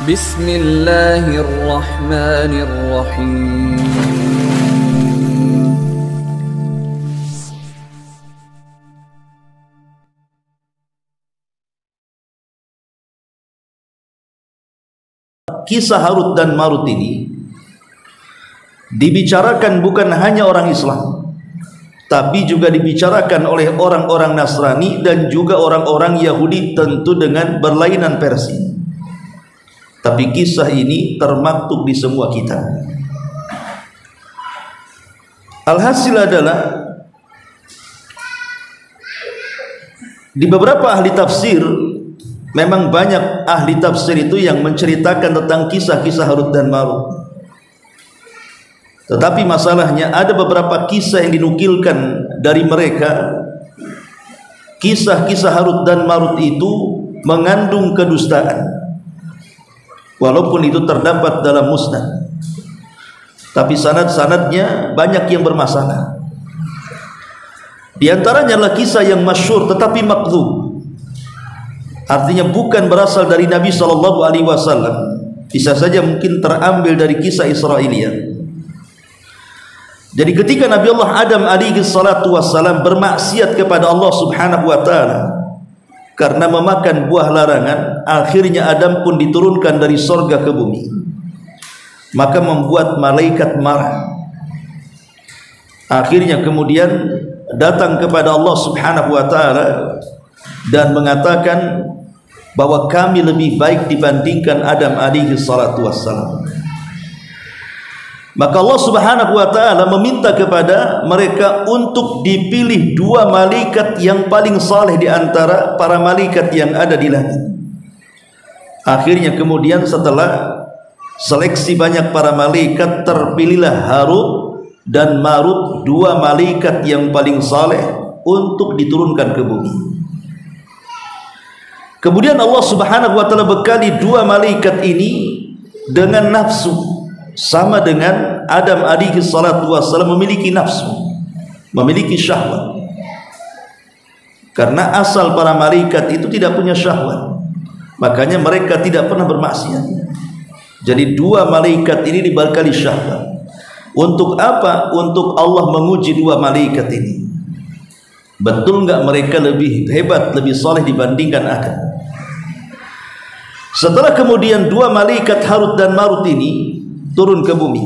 Bismillahirrahmanirrahim. Kisah Harut dan Marut ini dibicarakan bukan hanya orang Islam, tapi juga dibicarakan oleh orang-orang Nasrani dan juga orang-orang Yahudi, tentu dengan berlainan versi. Tapi kisah ini termaktub di semua kitab. Alhasil adalah di beberapa ahli tafsir, memang banyak ahli tafsir itu yang menceritakan tentang kisah-kisah Harut dan Marut. Tetapi masalahnya ada beberapa kisah yang dinukilkan dari mereka. Kisah-kisah Harut dan Marut itu mengandung kedustaan, walaupun itu terdapat dalam musnad, tapi sanad-sanadnya banyak yang bermasalah. Di antaranya adalah kisah yang masyhur tetapi makdzub, artinya bukan berasal dari Nabi SAW. Bisa saja mungkin terambil dari kisah Israiliyah. Jadi ketika Nabi Allah Adam alaihi salatu wassalam bermaksiat kepada Allah subhanahu wa ta'ala karena memakan buah larangan, akhirnya Adam pun diturunkan dari sorga ke bumi, maka membuat malaikat marah. Akhirnya kemudian datang kepada Allah subhanahu wa ta'ala dan mengatakan bahwa kami lebih baik dibandingkan Adam alaihi salatu wassalam. Maka Allah subhanahu wa ta'ala meminta kepada mereka untuk dipilih dua malaikat yang paling saleh di antara para malaikat yang ada di langit. Akhirnya kemudian setelah seleksi banyak para malaikat, terpilihlah Harut dan Marut, dua malaikat yang paling saleh untuk diturunkan ke bumi. Kemudian Allah subhanahu wa ta'ala bekali dua malaikat ini dengan nafsu, sama dengan Adam alaihi salatu wassalam memiliki nafsu, memiliki syahwat. Karena asal para malaikat itu tidak punya syahwat, makanya mereka tidak pernah bermaksiat. Jadi dua malaikat ini dibekali syahwat. Untuk apa? Untuk Allah menguji dua malaikat ini. Betul enggak mereka lebih hebat, lebih saleh dibandingkan Adam? Setelah kemudian dua malaikat Harut dan Marut ini turun ke bumi,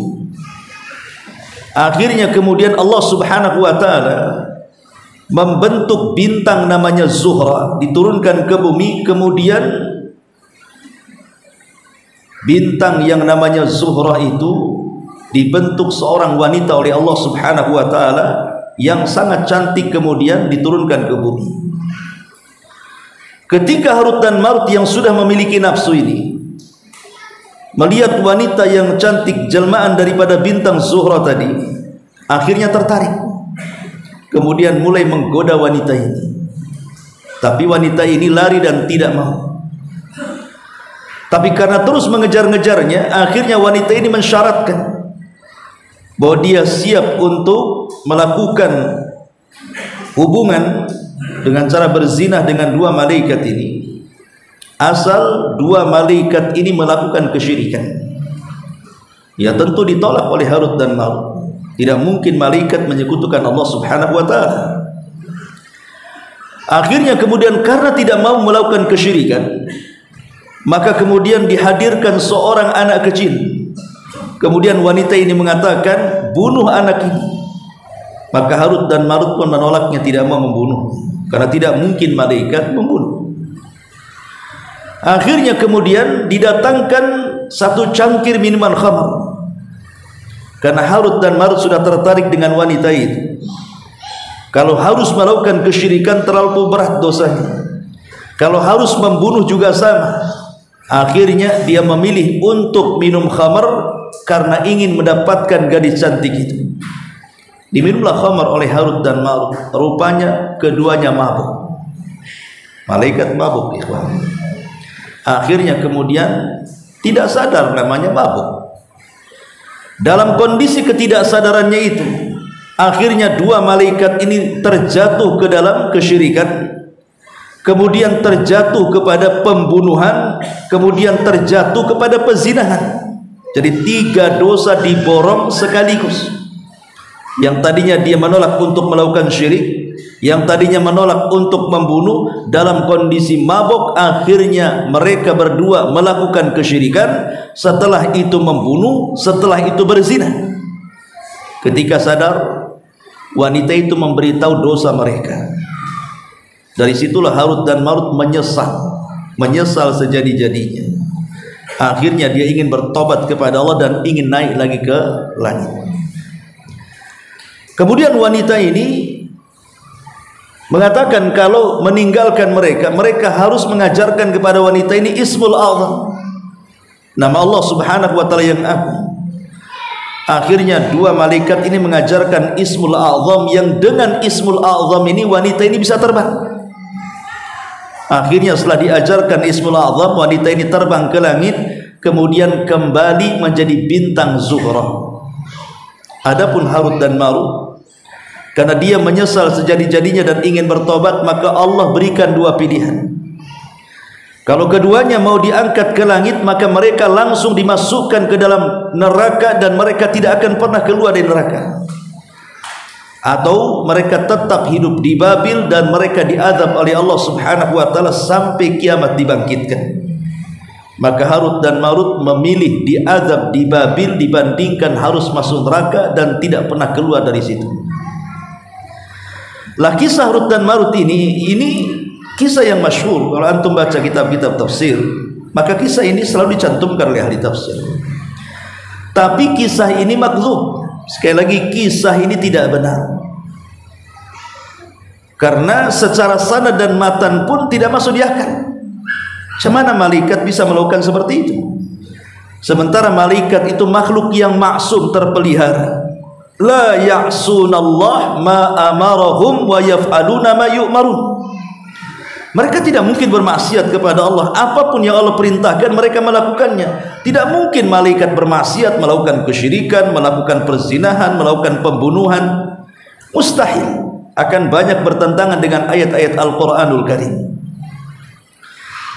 akhirnya kemudian Allah subhanahu wa ta'ala membentuk bintang namanya Zuhra, diturunkan ke bumi. Kemudian bintang yang namanya Zuhra itu dibentuk seorang wanita oleh Allah subhanahu wa ta'ala yang sangat cantik, kemudian diturunkan ke bumi. Ketika Harut dan Marut yang sudah memiliki nafsu ini melihat wanita yang cantik, jelmaan daripada bintang Zuhra tadi, akhirnya tertarik, kemudian mulai menggoda wanita ini. Tapi wanita ini lari dan tidak mau. Tapi karena terus mengejar-ngejarnya, akhirnya wanita ini mensyaratkan bahwa dia siap untuk melakukan hubungan dengan cara berzinah dengan dua malaikat ini, asal dua malaikat ini melakukan kesyirikan. Ya tentu ditolak oleh Harut dan Marut. Tidak mungkin malaikat menyekutukan Allah subhanahu wa ta'ala. Akhirnya kemudian karena tidak mau melakukan kesyirikan, maka kemudian dihadirkan seorang anak kecil. Kemudian wanita ini mengatakan, bunuh anak ini. Maka Harut dan Marut pun menolaknya, tidak mau membunuh, karena tidak mungkin malaikat membunuh. Akhirnya kemudian didatangkan satu cangkir minuman khamr, karena Harut dan Marut sudah tertarik dengan wanita itu. Kalau harus melakukan kesyirikan terlalu berat dosanya, kalau harus membunuh juga sama. Akhirnya dia memilih untuk minum khamr karena ingin mendapatkan gadis cantik itu. Diminumlah khamr oleh Harut dan Marut. Rupanya keduanya mabuk. Malaikat mabuk, ikhwan. Akhirnya kemudian tidak sadar, namanya mabuk. Dalam kondisi ketidaksadarannya itu, akhirnya dua malaikat ini terjatuh ke dalam kesyirikan. kemudian terjatuh kepada pembunuhan, kemudian terjatuh kepada pezinahan. Jadi 3 dosa diborong sekaligus. Yang tadinya dia menolak untuk melakukan syirik, yang tadinya menolak untuk membunuh, dalam kondisi mabuk akhirnya mereka berdua melakukan kesyirikan, setelah itu membunuh, setelah itu berzina. Ketika sadar, wanita itu memberitahu dosa mereka. Dari situlah Harut dan Marut menyesal sejadi-jadinya. Akhirnya dia ingin bertobat kepada Allah dan ingin naik lagi ke langit. Kemudian wanita ini mengatakan kalau meninggalkan mereka, mereka harus mengajarkan kepada wanita ini Ismul A'zam, nama Allah Subhanahu wa taala yang agung. Akhirnya 2 malaikat ini mengajarkan Ismul A'zam, yang dengan Ismul A'zam ini wanita ini bisa terbang. Akhirnya setelah diajarkan Ismul A'zam, wanita ini terbang ke langit, kemudian kembali menjadi bintang Zuhra. Adapun Harut dan Marut, karena dia menyesal sejadi-jadinya dan ingin bertobat, maka Allah berikan 2 pilihan. Kalau keduanya mau diangkat ke langit, maka mereka langsung dimasukkan ke dalam neraka dan mereka tidak akan pernah keluar dari neraka. Atau mereka tetap hidup di Babil dan mereka diazab oleh Allah Subhanahu wa taala sampai kiamat dibangkitkan. Maka Harut dan Marut memilih diazab di Babil dibandingkan harus masuk neraka dan tidak pernah keluar dari situ. Lah kisah Harut dan Marut ini kisah yang masyhur. Kalau antum baca kitab-kitab tafsir, maka kisah ini selalu dicantumkan oleh ahli tafsir. Tapi kisah ini makdzub. Sekali lagi, kisah ini tidak benar, karena secara sanad dan matan pun tidak masuk di akal. Bagaimana malaikat bisa melakukan seperti itu? Sementara malaikat itu makhluk yang maksum, terpelihara. La ya'sunallah ma amarahum wa yaf'aluna ma yu'marun. Mereka tidak mungkin bermaksiat kepada Allah. Apapun yang Allah perintahkan mereka melakukannya. Tidak mungkin malaikat bermaksiat, melakukan kesyirikan, melakukan perzinahan, melakukan pembunuhan. Mustahil. Akan banyak bertentangan dengan ayat-ayat Al-Quranul Karim.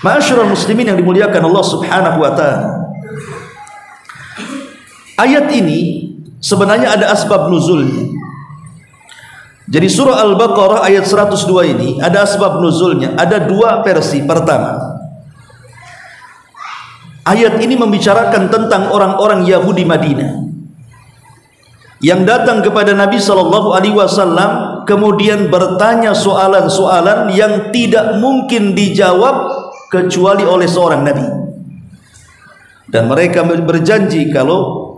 Ma'asyiral muslimin yang dimuliakan Allah Subhanahu wa ta'ala, ayat ini sebenarnya ada asbab nuzulnya. Jadi surah Al-Baqarah ayat 102 ini ada asbab nuzulnya, ada 2 versi. Pertama, ayat ini membicarakan tentang orang-orang Yahudi Madinah yang datang kepada Nabi SAW, kemudian bertanya soalan-soalan yang tidak mungkin dijawab kecuali oleh seorang Nabi. Dan mereka berjanji kalau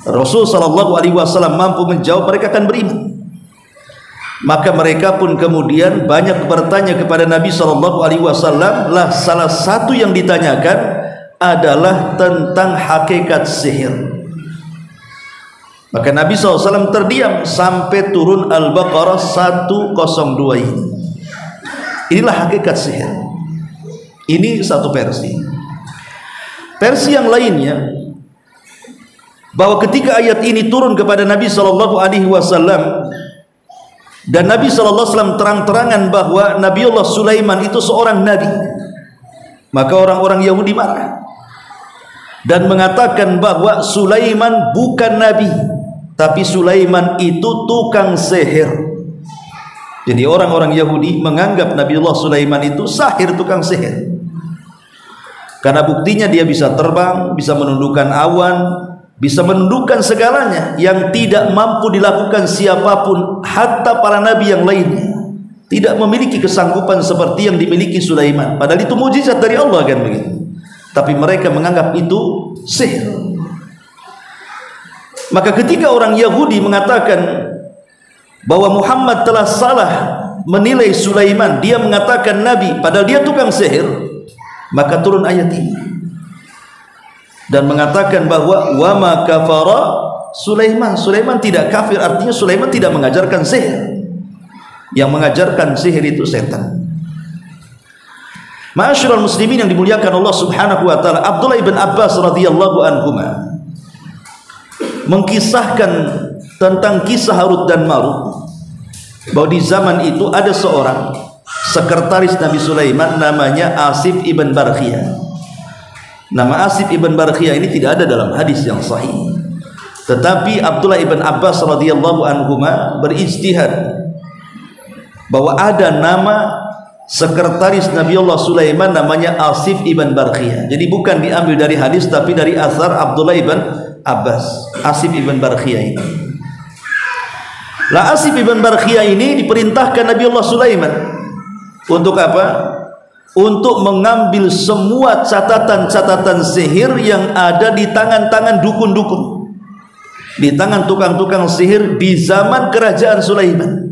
Rasul SAW mampu menjawab, mereka akan beriman. Maka mereka pun kemudian banyak bertanya kepada Nabi SAW. Lah salah satu yang ditanyakan adalah tentang hakikat sihir. Maka Nabi SAW terdiam sampai turun Al-Baqarah 102 ini. Inilah hakikat sihir. Ini satu versi. Versi yang lainnya, bahwa ketika ayat ini turun kepada Nabi SAW, dan Nabi SAW terang-terangan bahwa Nabiullah Sulaiman itu seorang nabi, maka orang-orang Yahudi marah dan mengatakan bahwa Sulaiman bukan nabi, tapi Sulaiman itu tukang sihir. Jadi orang-orang Yahudi menganggap Nabiullah Sulaiman itu sahir, tukang sihir. Karena buktinya dia bisa terbang, bisa menundukkan awan, bisa menundukkan segalanya yang tidak mampu dilakukan siapapun, hatta para nabi yang lainnya tidak memiliki kesanggupan seperti yang dimiliki Sulaiman. Padahal itu mujizat dari Allah, kan begitu. Tapi mereka menganggap itu sihir. Maka ketika orang Yahudi mengatakan bahwa Muhammad telah salah menilai Sulaiman, dia mengatakan nabi padahal dia tukang sihir, maka turun ayat ini dan mengatakan bahwa wa ma kafara Sulaiman, Sulaiman tidak kafir, artinya Sulaiman tidak mengajarkan sihir. Yang mengajarkan sihir itu setan. Ma'asyiral muslimin yang dimuliakan Allah Subhanahu wa taala, Abdullah ibn Abbas radhiyallahu anhuma mengkisahkan tentang kisah Harut dan Marut, bahwa di zaman itu ada sekretaris Nabi Sulaiman namanya Asif ibn Barkhiyah. Nama Asif ibn Barkhiyah ini tidak ada dalam hadis yang sahih. Tetapi Abdullah ibn Abbas radhiyallahu anhuma berijtihad bahwa ada nama sekretaris Nabiullah Sulaiman namanya Asif ibn Barkhiyah. Jadi bukan diambil dari hadis tapi dari asar Abdullah ibn Abbas. Asif ibn Barkhiyah ini. Lah Asif ibn Barkhiyah ini diperintahkan Nabiullah Sulaiman untuk apa? Untuk mengambil semua catatan-catatan sihir yang ada di tangan-tangan dukun-dukun, di tangan tukang-tukang sihir di zaman kerajaan Sulaiman.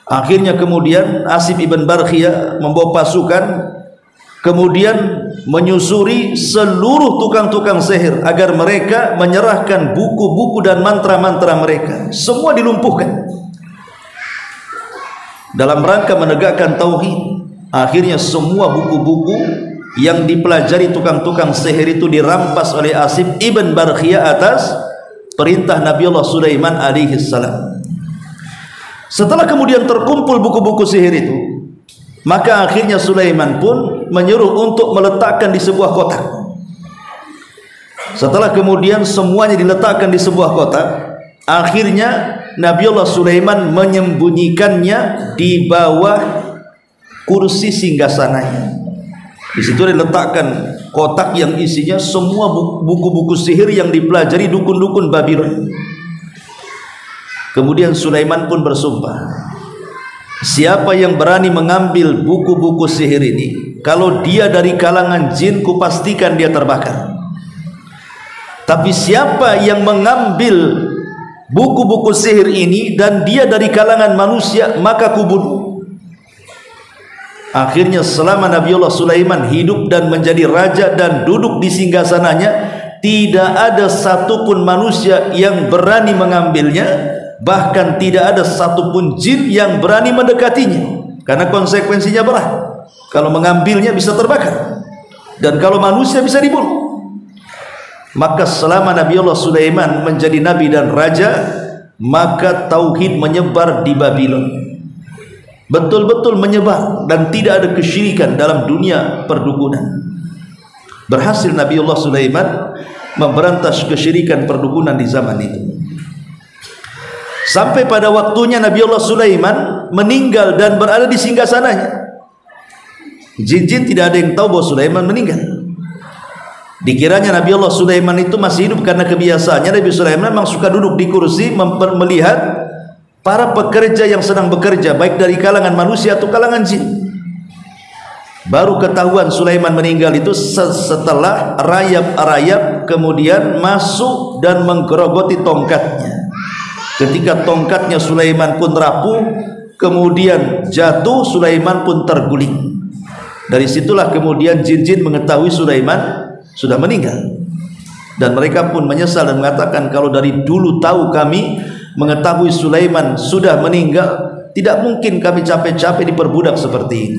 Akhirnya kemudian Asif ibn Barkhiyah membawa pasukan, kemudian menyusuri seluruh tukang-tukang sihir agar mereka menyerahkan buku-buku dan mantra-mantra mereka. Semua dilumpuhkan dalam rangka menegakkan tauhid. Akhirnya semua buku-buku yang dipelajari tukang-tukang sihir itu dirampas oleh Asif ibn Barkhiyah atas perintah Nabiullah Sulaiman alaihi salam. Setelah kemudian terkumpul buku-buku sihir itu, maka akhirnya Sulaiman pun menyuruh untuk meletakkan di sebuah kotak. Setelah kemudian semuanya diletakkan di sebuah kotak, akhirnya Nabiullah Sulaiman menyembunyikannya di bawah kursi singgasananya. Di situ diletakkan kotak yang isinya semua buku-buku sihir yang dipelajari dukun-dukun Babylon. Kemudian Sulaiman pun bersumpah, siapa yang berani mengambil buku-buku sihir ini, kalau dia dari kalangan jin, kupastikan dia terbakar. Tapi siapa yang mengambil buku-buku sihir ini dan dia dari kalangan manusia, maka kubunuh. Akhirnya selama Nabiullah Sulaiman hidup dan menjadi raja dan duduk di singgasananya, tidak ada satupun manusia yang berani mengambilnya. Bahkan tidak ada satupun jin yang berani mendekatinya, karena konsekuensinya berat. Kalau mengambilnya bisa terbakar, dan kalau manusia bisa dibunuh. Maka selama Nabiullah Sulaiman menjadi nabi dan raja, maka tauhid menyebar di Babylon, betul-betul menyebar, dan tidak ada kesyirikan dalam dunia perdukunan. Berhasil Nabiullah Sulaiman memberantas kesyirikan perdukunan di zaman itu. Sampai pada waktunya Nabiullah Sulaiman meninggal dan berada di singgasananya. Jin-jin tidak ada yang tahu bahwa Sulaiman meninggal. Dikiranya Nabiullah Sulaiman itu masih hidup, karena kebiasaannya Nabi Sulaiman memang suka duduk di kursi melihat para pekerja yang sedang bekerja, baik dari kalangan manusia atau kalangan jin. Baru ketahuan Sulaiman meninggal itu setelah rayap-rayap kemudian masuk dan menggerogoti tongkatnya. Ketika tongkatnya Sulaiman pun rapuh, kemudian jatuh, Sulaiman pun terguling. Dari situlah kemudian jin-jin mengetahui Sulaiman sudah meninggal, dan mereka pun menyesal dan mengatakan, kalau dari dulu tahu kami mengetahui Sulaiman sudah meninggal, tidak mungkin kami capek-capek diperbudak seperti ini.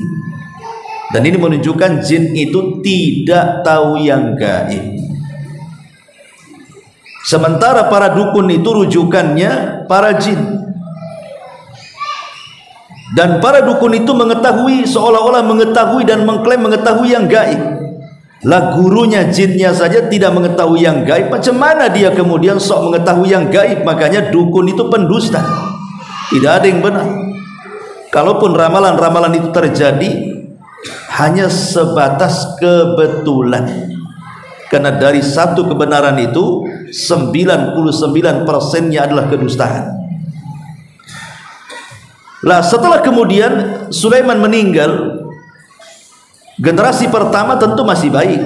Dan ini menunjukkan jin itu tidak tahu yang gaib. Sementara para dukun itu rujukannya para jin, dan para dukun itu mengetahui, seolah-olah mengetahui dan mengklaim mengetahui yang gaib. Lah gurunya jinnya saja tidak mengetahui yang gaib, macam mana dia kemudian sok mengetahui yang gaib? Makanya dukun itu pendusta, tidak ada yang benar. Kalaupun ramalan-ramalan itu terjadi, hanya sebatas kebetulan, karena dari satu kebenaran itu 99%-nya adalah kedustaan. Lah setelah kemudian Sulaiman meninggal, generasi pertama tentu masih baik.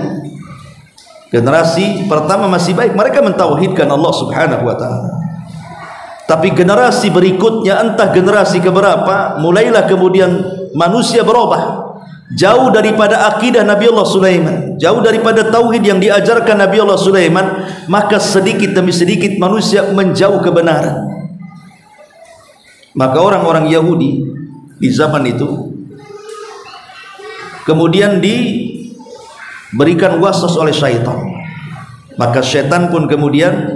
Generasi pertama masih baik, mereka mentauhidkan Allah Subhanahu wa taala. Tapi generasi berikutnya, entah generasi keberapa, mulailah kemudian manusia berubah. Jauh daripada akidah Nabiullah Sulaiman, jauh daripada tauhid yang diajarkan Nabiullah Sulaiman, maka sedikit demi sedikit manusia menjauh kebenaran. Maka orang-orang Yahudi di zaman itu kemudian diberikan waswas oleh syaitan. Maka syaitan pun kemudian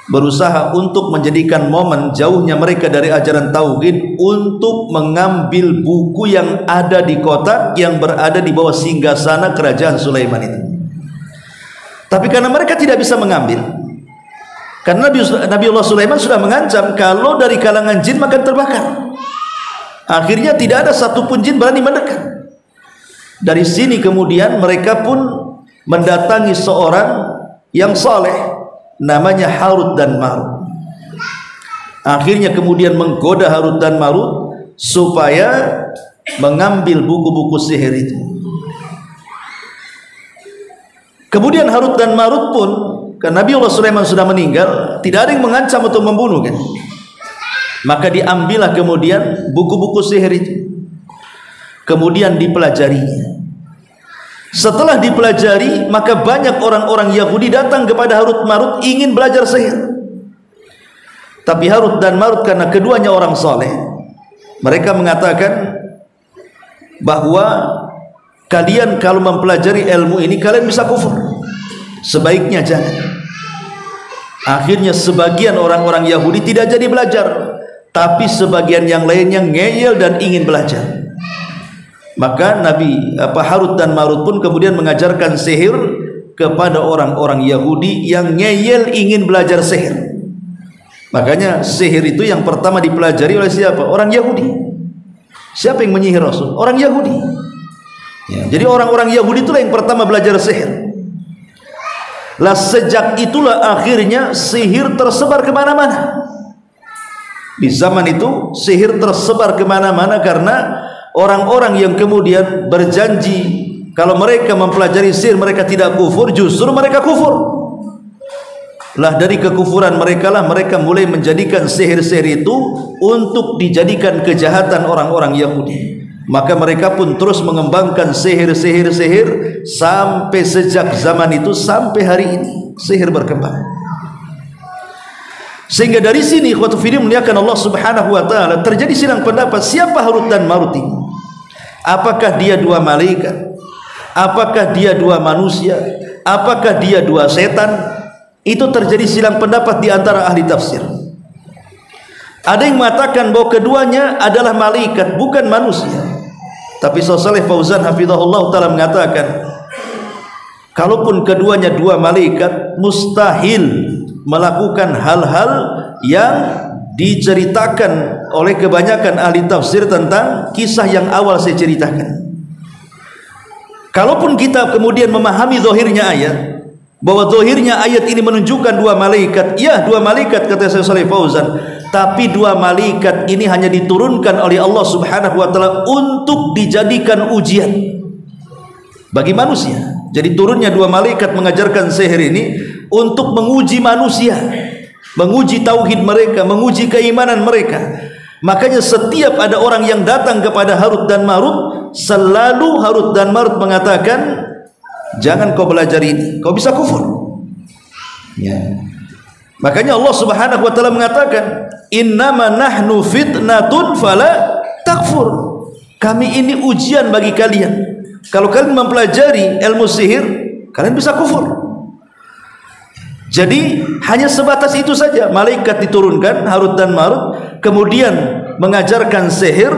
berusaha untuk menjadikan momen jauhnya mereka dari ajaran tauhid untuk mengambil buku yang ada di kotak yang berada di bawah singgasana kerajaan Sulaiman itu. Tapi karena mereka tidak bisa mengambil, karena Nabiullah Sulaiman sudah mengancam kalau dari kalangan jin maka terbakar. Akhirnya tidak ada satupun jin berani mendekat. Dari sini kemudian mereka pun mendatangi seorang yang saleh namanya Harut dan Marut. Akhirnya kemudian menggoda Harut dan Marut supaya mengambil buku-buku sihir itu. Kemudian Harut dan Marut pun, karena Nabiullah Sulaiman sudah meninggal, tidak ada yang mengancam untuk membunuh kan. Maka diambillah kemudian buku-buku sihir itu, kemudian dipelajarinya. Setelah dipelajari, maka banyak orang-orang Yahudi datang kepada Harut Marut ingin belajar sihir. Tapi Harut dan Marut karena keduanya orang soleh, mereka mengatakan bahwa kalian kalau mempelajari ilmu ini kalian bisa kufur, sebaiknya jangan. Akhirnya sebagian orang-orang Yahudi tidak jadi belajar, tapi sebagian yang lainnya ngeyel dan ingin belajar. Maka Harut dan Marut pun kemudian mengajarkan sihir kepada orang-orang Yahudi yang ngeyel ingin belajar sihir. Makanya sihir itu yang pertama dipelajari oleh siapa? Orang Yahudi. Siapa yang menyihir Rasul? Orang Yahudi ya, jadi orang-orang Yahudi itulah yang pertama belajar sihir. Lah sejak itulah akhirnya sihir tersebar kemana-mana. Di zaman itu sihir tersebar kemana-mana karena orang-orang yang kemudian berjanji kalau mereka mempelajari sihir mereka tidak kufur, justru mereka kufur. Lah dari kekufuran mereka lah mereka mulai menjadikan sihir-sihir itu untuk dijadikan kejahatan orang-orang Yahudi. Maka mereka pun terus mengembangkan sihir sampai sejak zaman itu sampai hari ini sihir berkembang. Sehingga dari sini ikhwatu fillah muliakan Allah Subhanahu wa taala terjadi silang pendapat siapa Harut dan Marut ini. Apakah dia dua malaikat? Apakah dia dua manusia? Apakah dia dua setan? Itu terjadi silang pendapat di antara ahli tafsir. Ada yang mengatakan bahwa keduanya adalah malaikat bukan manusia. Tapi Syekh Shalih Fauzan hafizahullah taala mengatakan kalaupun keduanya dua malaikat mustahil melakukan hal-hal yang diceritakan oleh kebanyakan ahli tafsir tentang kisah yang awal saya ceritakan. Kalaupun kita kemudian memahami zahirnya ayat bahwa zahirnya ayat ini menunjukkan dua malaikat, ya dua malaikat kata Syekh Shalih Fauzan, tapi dua malaikat ini hanya diturunkan oleh Allah Subhanahu wa taala untuk dijadikan ujian bagi manusia. Jadi turunnya dua malaikat mengajarkan sihir ini untuk menguji manusia, menguji tauhid mereka, menguji keimanan mereka. Makanya setiap ada orang yang datang kepada Harut dan Marut, selalu Harut dan Marut mengatakan, jangan kau belajar ini, kau bisa kufur. Ya. Makanya Allah Subhanahu wa taala mengatakan, innama nahnu fitnatun fala takfur. Kami ini ujian bagi kalian. Kalau kalian mempelajari ilmu sihir, kalian bisa kufur. Jadi hanya sebatas itu saja. Malaikat diturunkan Harut dan Marut kemudian mengajarkan sihir,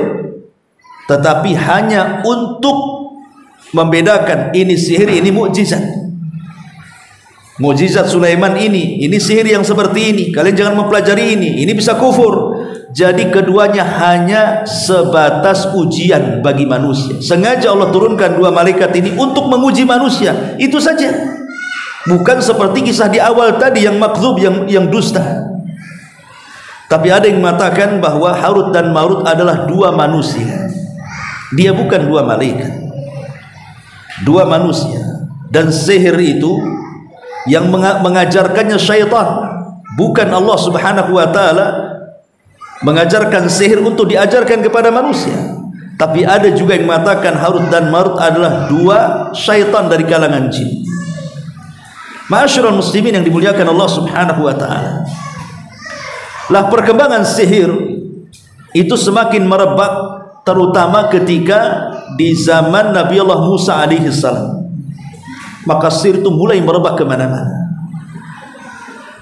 tetapi hanya untuk membedakan ini sihir, ini mukjizat. Mukjizat Sulaiman ini sihir yang seperti ini. Kalian jangan mempelajari ini bisa kufur. Jadi keduanya hanya sebatas ujian bagi manusia. Sengaja Allah turunkan dua malaikat ini untuk menguji manusia. Itu saja. Bukan seperti kisah di awal tadi yang makdzub, yang dusta. Tapi ada yang mengatakan bahwa Harut dan Marut adalah dua manusia. Dia bukan dua malaikat. Dua manusia. Dan sihir itu yang mengajarkannya syaitan, bukan Allah Subhanahu wa taala mengajarkan sihir untuk diajarkan kepada manusia. Tapi ada juga yang mengatakan Harut dan Marut adalah dua syaitan dari kalangan jin. Ma'asyiral muslimin yang dimuliakan Allah Subhanahu wa taala. Lah perkembangan sihir itu semakin merebak terutama ketika di zaman Nabi Allah Musa alaihi salam. Maka sihir itu mulai merebak kemana-mana.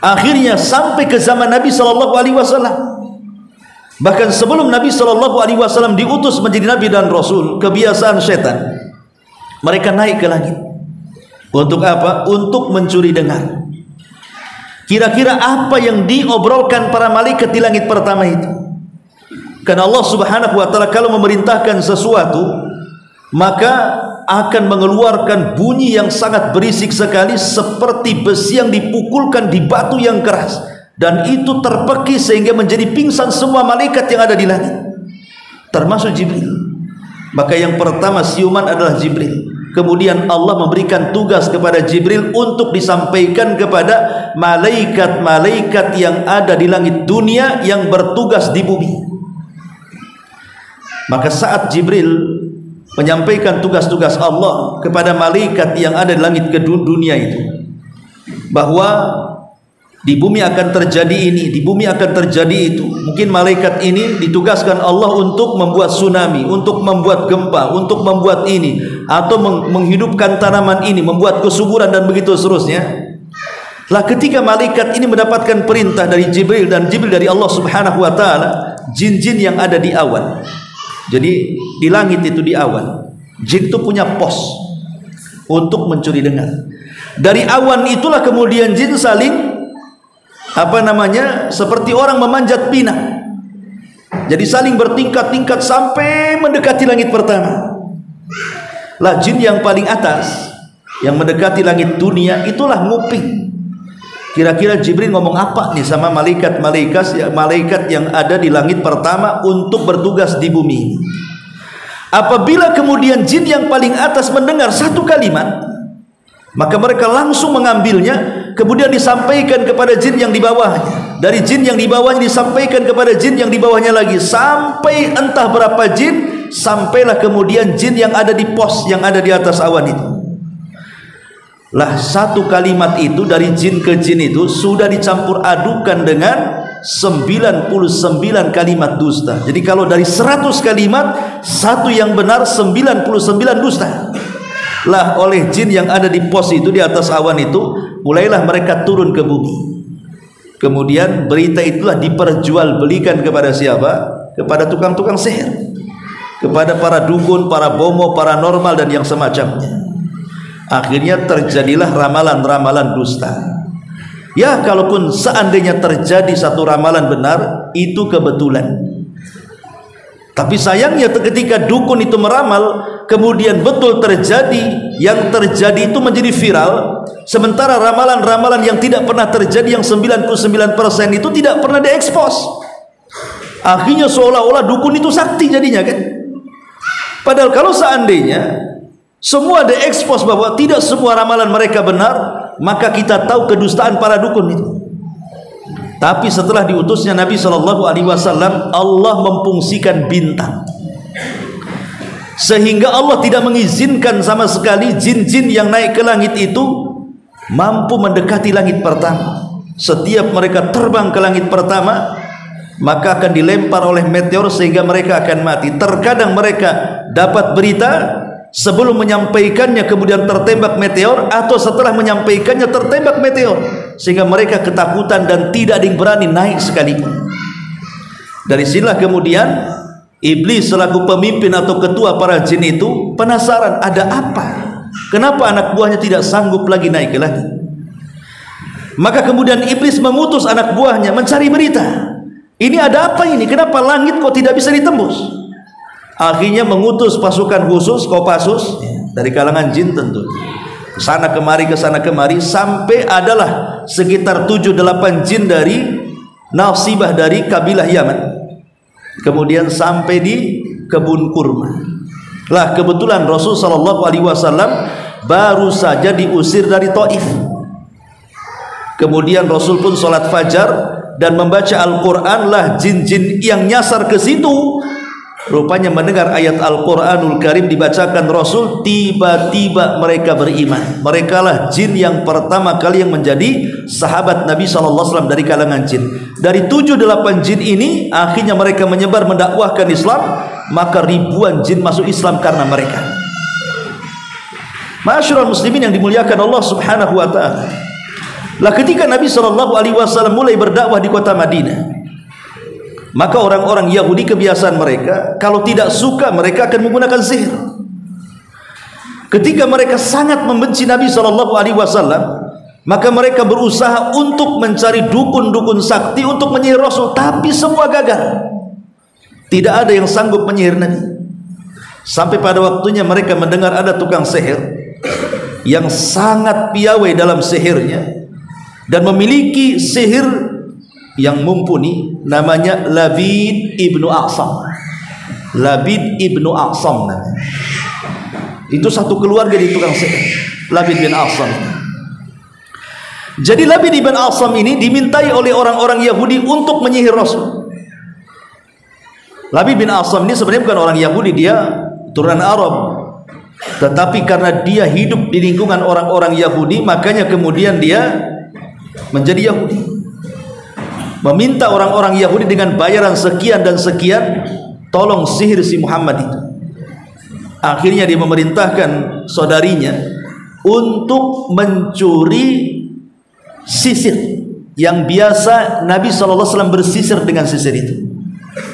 Akhirnya sampai ke zaman Nabi sallallahu alaihi wasallam. Bahkan sebelum Nabi sallallahu alaihi wasallam diutus menjadi nabi dan rasul, kebiasaan setan, mereka naik ke langit. Untuk apa? Untuk mencuri dengar. Kira-kira apa yang diobrolkan para malaikat di langit pertama itu? Karena Allah Subhanahu wa taala kalau memerintahkan sesuatu, maka akan mengeluarkan bunyi yang sangat berisik sekali, seperti besi yang dipukulkan di batu yang keras, dan itu terpekik sehingga menjadi pingsan semua malaikat yang ada di langit, termasuk Jibril. Maka yang pertama siuman adalah Jibril. Kemudian Allah memberikan tugas kepada Jibril untuk disampaikan kepada malaikat-malaikat yang ada di langit dunia yang bertugas di bumi. Maka saat Jibril menyampaikan tugas-tugas Allah kepada malaikat yang ada di langit ke dunia itu, bahwa di bumi akan terjadi ini, di bumi akan terjadi itu. Mungkin malaikat ini ditugaskan Allah untuk membuat tsunami, untuk membuat gempa, untuk membuat ini, atau menghidupkan tanaman ini, membuat kesuburan, dan begitu seterusnya. Lah ketika malaikat ini mendapatkan perintah dari Jibril, dan Jibril dari Allah Subhanahu wa taala, jin-jin yang ada di awan. Jadi di langit itu, di awan, jin itu punya pos untuk mencuri dengar. Dari awan itulah kemudian jin saling seperti orang memanjat pinang. Jadi saling bertingkat-tingkat sampai mendekati langit pertama. Lah jin yang paling atas yang mendekati langit dunia itulah nguping. Kira-kira Jibril ngomong apa nih sama malaikat yang ada di langit pertama untuk bertugas di bumi. Apabila kemudian jin yang paling atas mendengar satu kalimat, maka mereka langsung mengambilnya, kemudian disampaikan kepada jin yang di bawahnya. Dari jin yang di bawahnya disampaikan kepada jin yang di bawahnya lagi, sampai entah berapa jin, sampailah kemudian jin yang ada di pos yang ada di atas awan itu. Lah satu kalimat itu dari jin ke jin itu sudah dicampur adukan dengan 99 kalimat dusta. Jadi kalau dari 100 kalimat, satu yang benar, 99 dusta. Lah oleh jin yang ada di pos itu, di atas awan itu, mulailah mereka turun ke bumi. Kemudian berita itulah diperjualbelikan kepada siapa? Kepada tukang-tukang sihir, kepada para dukun, para bomo, paranormal, dan yang semacamnya. Akhirnya terjadilah ramalan-ramalan dusta. Ya, kalaupun seandainya terjadi satu ramalan benar, itu kebetulan. Tapi sayangnya ketika dukun itu meramal, kemudian betul terjadi, yang terjadi itu menjadi viral, sementara ramalan-ramalan yang tidak pernah terjadi, yang 99% itu tidak pernah diekspos. Akhirnya seolah-olah dukun itu sakti jadinya kan. Padahal kalau seandainya semua diekspos bahwa tidak semua ramalan mereka benar, maka kita tahu kedustaan para dukun itu. Tapi setelah diutusnya Nabi Shallallahu Alaihi Wasallam, Allah memfungsikan bintang, sehingga Allah tidak mengizinkan sama sekali jin-jin yang naik ke langit itu mampu mendekati langit pertama. Setiap mereka terbang ke langit pertama, maka akan dilempar oleh meteor sehingga mereka akan mati. Terkadang mereka dapat berita sebelum menyampaikannya kemudian tertembak meteor, atau setelah menyampaikannya tertembak meteor, sehingga mereka ketakutan dan tidak ada yang berani naik sekalipun. Dari sinilah kemudian iblis selaku pemimpin atau ketua para jin itu penasaran, ada apa? Kenapa anak buahnya tidak sanggup lagi naik ke langit? Maka kemudian iblis mengutus anak buahnya mencari berita. Ini ada apa ini? Kenapa langit kok tidak bisa ditembus? Akhirnya mengutus pasukan khusus, Kopassus, dari kalangan jin tentu, kesana kemari, sampai adalah sekitar 7-8 jin dari nasibah dari kabilah Yaman. Kemudian sampai di kebun kurma. Lah kebetulan Rasul Shallallahu Alaihi Wasallam baru saja diusir dari Taif. Kemudian Rasul pun sholat fajar dan membaca Al-Quran. Lah jin-jin yang nyasar ke situ rupanya mendengar ayat Al-Quranul Karim dibacakan Rasul, tiba-tiba mereka beriman. Mereka lah jin yang pertama kali yang menjadi sahabat Nabi SAW dari kalangan jin. Dari 7-8 jin ini akhirnya mereka menyebar mendakwahkan Islam, maka ribuan jin masuk Islam karena mereka. Ma'asyiral muslimin yang dimuliakan Allah Subhanahu wa ta'ala, Lah ketika Nabi SAW mulai berdakwah di kota Madinah, maka orang-orang Yahudi kebiasaan mereka, kalau tidak suka mereka akan menggunakan sihir. Ketika mereka sangat membenci Nabi SAW, maka mereka berusaha untuk mencari dukun-dukun sakti untuk menyihir Rasul, tapi semua gagal. Tidak ada yang sanggup menyihir Nabi. Sampai pada waktunya mereka mendengar ada tukang sihir yang sangat piawai dalam sihirnya dan memiliki sihir yang mumpuni, namanya Labid ibnu A'sam. Labid ibnu A'sam namanya. Itu satu keluarga di tukang sihir, Labid bin A'sam. Jadi Labid bin A'sam ini dimintai oleh orang-orang Yahudi untuk menyihir Rasul. Labid bin A'sam ini sebenarnya bukan orang Yahudi, dia turunan Arab. Tetapi karena dia hidup di lingkungan orang-orang Yahudi, makanya kemudian dia menjadi Yahudi, meminta orang-orang Yahudi dengan bayaran sekian dan sekian, tolong sihir si Muhammad itu. Akhirnya dia memerintahkan saudarinya untuk mencuri sisir yang biasa Nabi SAW bersisir dengan sisir itu,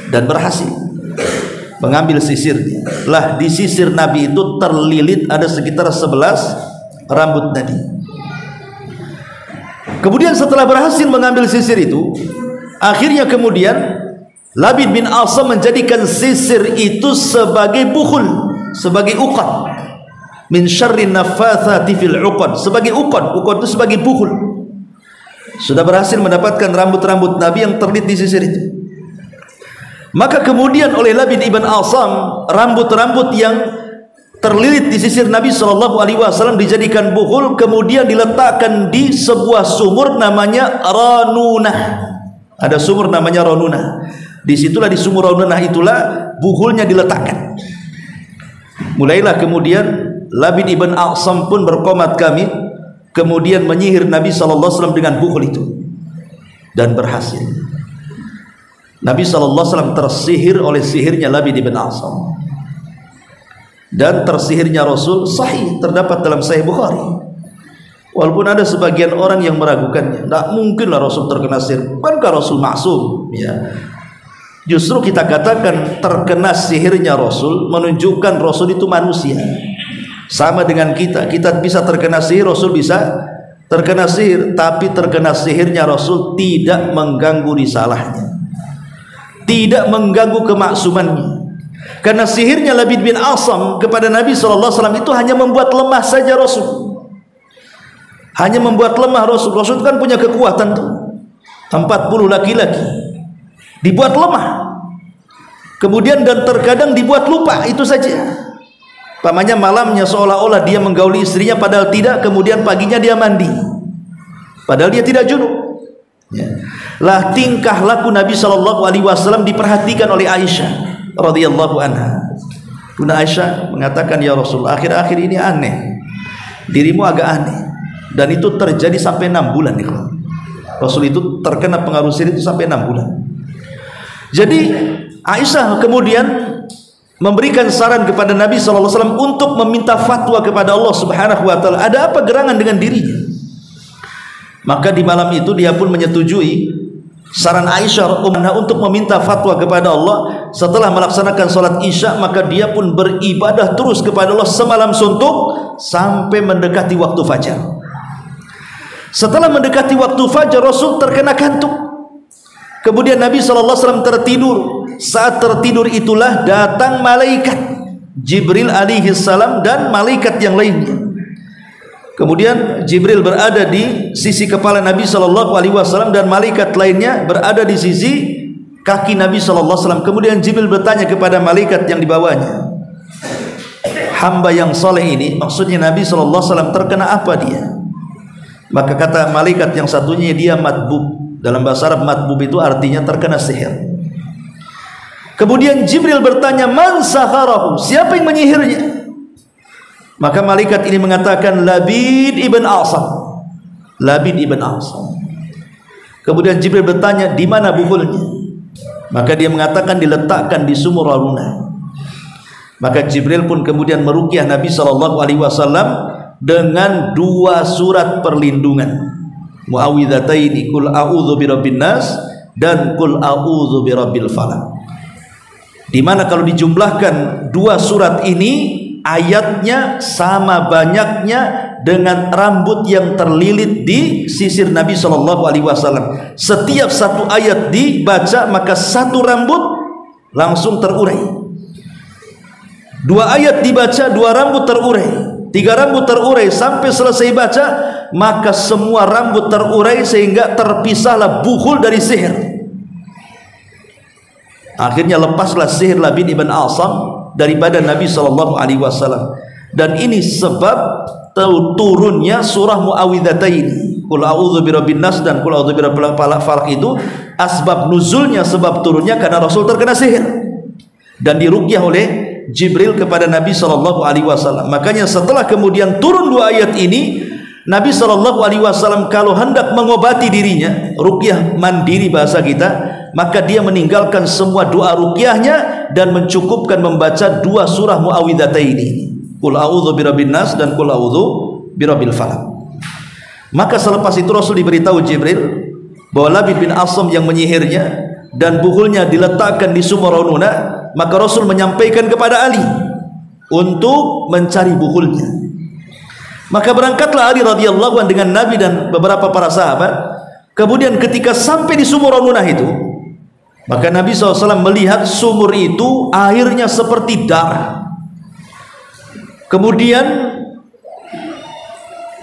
dan berhasil mengambil sisirnya. Lah di sisir Nabi itu terlilit ada sekitar 11 rambut Nabi. Kemudian setelah berhasil mengambil sisir itu, akhirnya kemudian Labid bin A'sam menjadikan sisir itu sebagai bukhul, sebagai uqad. Min syarri naffatsati fil uqad, sebagai uqad. Uqad itu sebagai bukhul. Sudah berhasil mendapatkan rambut-rambut Nabi yang terlilit di sisir itu. Maka kemudian oleh Labid ibn A'sam, rambut-rambut yang terlilit di sisir Nabi SAW dijadikan bukhul, kemudian diletakkan di sebuah sumur namanya Ranunah. Ada sumur namanya Ranunah. Disitulah, di sumur Ranunah itulah bukhulnya diletakkan. Mulailah kemudian Labid ibn A'sam pun berkomat kami, kemudian menyihir Nabi SAW dengan bukhul itu, dan berhasil. Nabi SAW tersihir oleh sihirnya Labid ibn A'sam. Dan tersihirnya Rasul sahih, terdapat dalam Sahih Bukhari. Walaupun ada sebagian orang yang meragukannya, tidak mungkinlah Rasul terkena sihir, bukankah Rasul maksum? Ya, justru kita katakan terkena sihirnya Rasul menunjukkan Rasul itu manusia, sama dengan kita. Kita bisa terkena sihir, Rasul bisa terkena sihir, tapi terkena sihirnya Rasul tidak mengganggu risalahnya, tidak mengganggu kemaksumannya. Karena sihirnya Labid bin A'sam kepada Nabi SAW itu hanya membuat lemah saja Rasul, hanya membuat lemah Rasul. Rasul kan punya kekuatan tuh, 40 laki-laki dibuat lemah, kemudian dan terkadang dibuat lupa, itu saja. Pamannya malamnya seolah-olah dia menggauli istrinya, padahal tidak. Kemudian paginya dia mandi, padahal dia tidak junub. Ya. Lah tingkah laku Nabi SAW diperhatikan oleh Aisyah radhiyallahu anha. Bunda Aisyah mengatakan, ya Rasul, akhir-akhir ini aneh, dirimu agak aneh. Dan itu terjadi sampai 6 bulan. Rasul itu terkena pengaruh sihir itu sampai 6 bulan. Jadi Aisyah kemudian memberikan saran kepada Nabi SAW untuk meminta fatwa kepada Allah Subhanahu wa Ta'ala, ada apa gerangan dengan dirinya. Maka di malam itu dia pun menyetujui saran Aisyah untuk meminta fatwa kepada Allah. Setelah melaksanakan sholat isya, maka dia pun beribadah terus kepada Allah semalam suntuk sampai mendekati waktu fajar. Setelah mendekati waktu fajar, Rasul terkena kantuk. Kemudian Nabi SAW tertidur. Saat tertidur itulah datang malaikat Jibril alaihi salam dan malaikat yang lainnya. Kemudian Jibril berada di sisi kepala Nabi SAW dan malaikat lainnya berada di sisi kaki Nabi SAW. Kemudian Jibril bertanya kepada malaikat yang dibawanya, hamba yang soleh ini, maksudnya Nabi SAW, terkena apa dia? Maka kata malaikat yang satunya, dia matbub. Dalam bahasa Arab matbub itu artinya terkena sihir. Kemudian Jibril bertanya, man saharahu, siapa yang menyihirnya? Maka malaikat ini mengatakan, Labid ibn A'sam. Labid ibn A'sam. Kemudian Jibril bertanya, di mana bukhulnya? Maka dia mengatakan diletakkan di sumur Ranunah. Maka Jibril pun kemudian meruqyah Nabi SAW dengan 2 surat perlindungan. muawwidhataini, qul a'udzu birabbin nas dan qul a'udzu birabbil falaq. Di mana kalau dijumlahkan dua surat ini ayatnya sama banyaknya dengan rambut yang terlilit di sisir Nabi Shallallahu Alaihi Wasallam. Setiap satu ayat dibaca maka satu rambut langsung terurai. Dua ayat dibaca, dua rambut terurai. Tiga rambut terurai sampai selesai baca, maka semua rambut terurai sehingga terpisahlah buhul dari sihir. Akhirnya lepaslah sihir Labid ibn Asam daripada Nabi Shallallahu Alaihi Wasallam. Dan ini sebab turunnya surah Muawwidhataini, qul a'udzu birabbin nas dan qul a'udzu birabbil falaq, itu asbab nuzulnya, sebab turunnya karena Rasul terkena sihir dan diruqyah oleh Jibril kepada Nabi Shallallahu Alaihi Wasallam. Makanya setelah kemudian turun dua ayat ini, Nabi Shallallahu Alaihi Wasallam kalau hendak mengobati dirinya, ruqyah mandiri bahasa kita, maka dia meninggalkan semua doa ruqyahnya dan mencukupkan membaca dua surah Muawwidhataini, qul a'udzu birabbin nas dan qul a'udzu birabbil falaq. Maka selepas itu Rasul diberitahu Jibril bahwa Labid bin Asam yang menyihirnya dan buhulnya diletakkan di sumur Raununa. Maka Rasul menyampaikan kepada Ali untuk mencari buhulnya. Maka berangkatlah Ali radhiyallahu anhu dengan Nabi dan beberapa para sahabat. Kemudian ketika sampai di sumur Raununa itu, maka Nabi SAW melihat sumur itu airnya seperti darah. Kemudian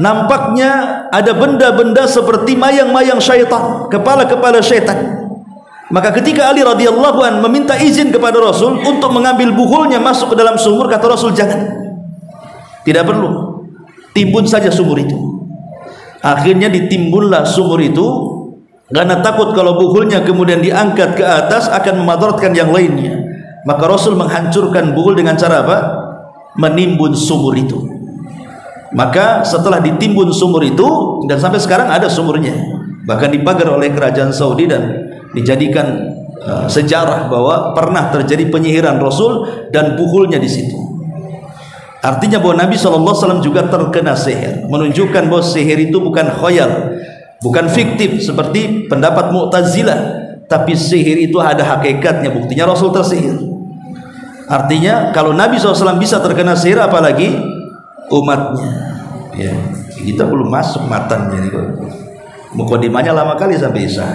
nampaknya ada benda-benda seperti mayang-mayang syaitan, kepala-kepala syaitan. Maka ketika Ali radhiyallahu anhu meminta izin kepada Rasul untuk mengambil buhulnya masuk ke dalam sumur, kata Rasul, jangan, tidak perlu, timbun saja sumur itu. Akhirnya ditimbunlah sumur itu karena takut kalau buhulnya kemudian diangkat ke atas akan memadaratkan yang lainnya. Maka Rasul menghancurkan buhul dengan cara apa? Menimbun sumur itu. Maka setelah ditimbun sumur itu, dan sampai sekarang ada sumurnya, bahkan dipagar oleh kerajaan Saudi dan dijadikan sejarah bahwa pernah terjadi penyihiran Rasul dan buhulnya di situ. Artinya bahwa Nabi SAW juga terkena sihir, menunjukkan bahwa sihir itu bukan khayal, bukan fiktif seperti pendapat Mu'tazilah, tapi sihir itu ada hakikatnya. Buktinya Rasul tersihir. Artinya kalau Nabi SAW bisa terkena sihir, apalagi umatnya. Ya, kita belum masuk matannya nih. Mukadimahnya lama kali sampai Isya.